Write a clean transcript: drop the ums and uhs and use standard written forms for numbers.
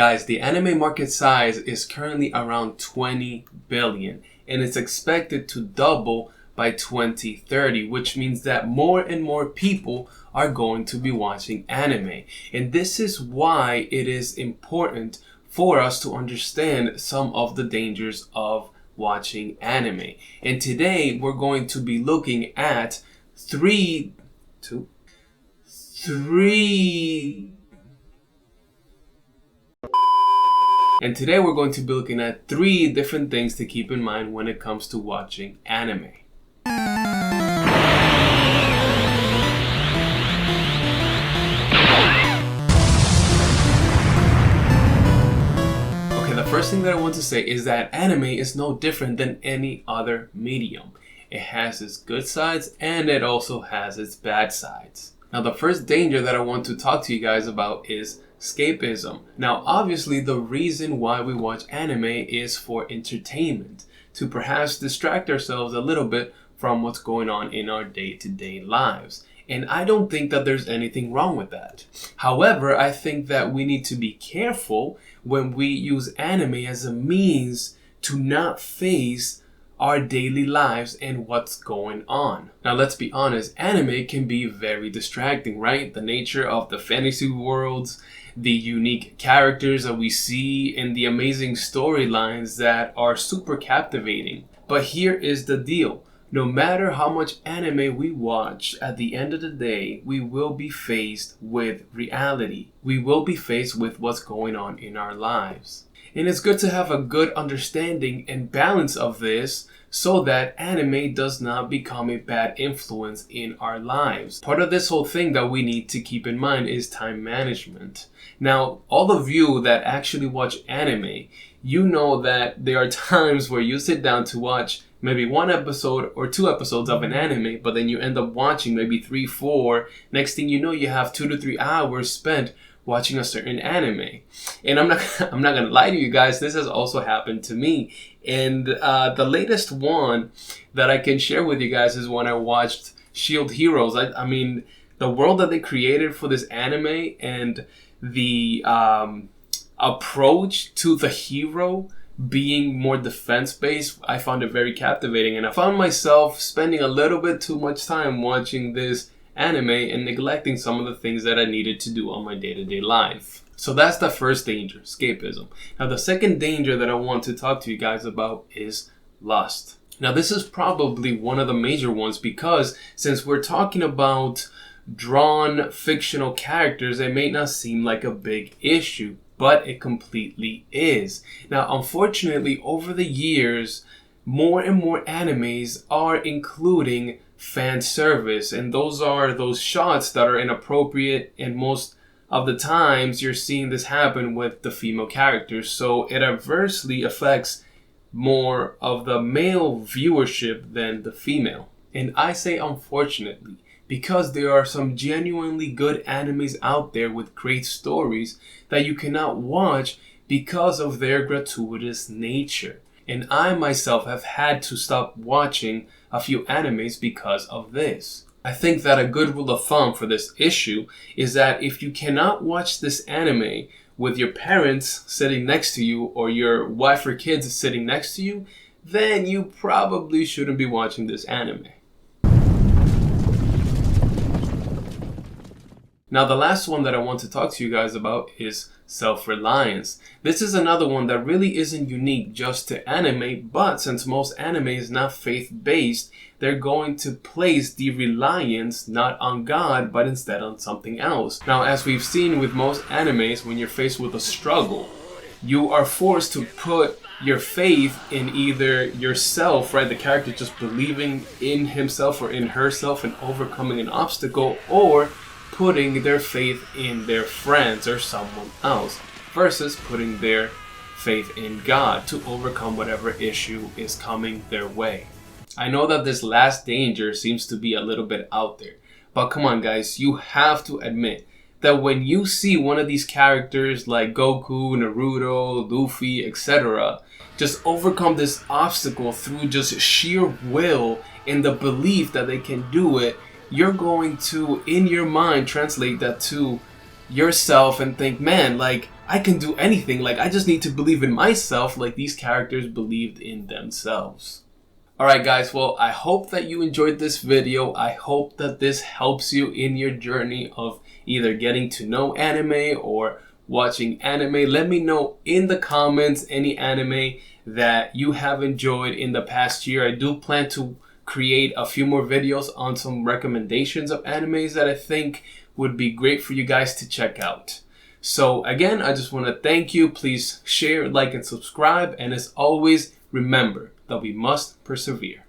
Guys, the anime market size is currently around 20 billion and it's expected to double by 2030, which means that more and more people are going to be watching anime. And this is why it is important for us to understand some of the dangers of watching anime. And today we're going to be looking at three different things to keep in mind when it comes to watching anime. Okay, the first thing that I want to say is that anime is no different than any other medium. It has its good sides and it also has its bad sides. Now, the first danger that I want to talk to you guys about is escapism. Now, obviously, the reason why we watch anime is for entertainment, to perhaps distract ourselves a little bit from what's going on in our day-to-day lives. And I don't think that there's anything wrong with that. However, I think that we need to be careful when we use anime as a means to not face our daily lives and what's going on. Now, let's be honest, anime can be very distracting, right? The nature of the fantasy worlds, the unique characters that we see, and the amazing storylines that are super captivating. But here is the deal. No matter how much anime we watch, at the end of the day, we will be faced with reality. We will be faced with what's going on in our lives. And it's good to have a good understanding and balance of this so that anime does not become a bad influence in our lives. Part of this whole thing that we need to keep in mind is time management. Now, all of you that actually watch anime, you know that there are times where you sit down to watch maybe one episode or two episodes of an anime, but then you end up watching maybe 3, 4. Next thing you know, you have 2 to 3 hours spent watching a certain anime. And I'm not gonna lie to you guys, this has also happened to me. And the latest one that I can share with you guys is when I watched Shield Heroes. I mean, the world that they created for this anime and the approach to the hero being more defense-based, I found it very captivating. And I found myself spending a little bit too much time watching this anime and neglecting some of the things that I needed to do on my day-to-day life. So that's the first danger, escapism. Now, the second danger that I want to talk to you guys about is lust. Now, this is probably one of the major ones because since we're talking about drawn fictional characters, it may not seem like a big issue, but it completely is. Now, unfortunately, over the years, more and more animes are including fan service, and those are those shots that are inappropriate, and most of the times you're seeing this happen with the female characters, so it adversely affects more of the male viewership than the female. And I say unfortunately because there are some genuinely good animes out there with great stories that you cannot watch because of their gratuitous nature. And I myself have had to stop watching a few animes because of this. I think that a good rule of thumb for this issue is that if you cannot watch this anime with your parents sitting next to you or your wife or kids sitting next to you, then you probably shouldn't be watching this anime. Now, the last one that I want to talk to you guys about is Selfreliance. This is another one that really isn't unique just to anime, but since most anime is not faith-based, they're going to place the reliance not on God, but instead on something else. Now, as we've seen with most animes, when you're faced with a struggle, you are forced to put your faith in either yourself, right? The character just believing in himself or in herself and overcoming an obstacle, or putting their faith in their friends or someone else versus putting their faith in God to overcome whatever issue is coming their way. I know that this last danger seems to be a little bit out there, but come on guys, you have to admit that when you see one of these characters like Goku, Naruto, Luffy, etc. just overcome this obstacle through just sheer will and the belief that they can do it, you're going to, in your mind, translate that to yourself and think, man, like, I can do anything. Like, I just need to believe in myself like these characters believed in themselves. Alright guys, well, I hope that you enjoyed this video. I hope that this helps you in your journey of either getting to know anime or watching anime. Let me know in the comments any anime that you have enjoyed in the past year. I do plan to create a few more videos on some recommendations of animes that I think would be great for you guys to check out. So again, I just want to thank you. Please share, like, and subscribe. And as always, remember that we must persevere.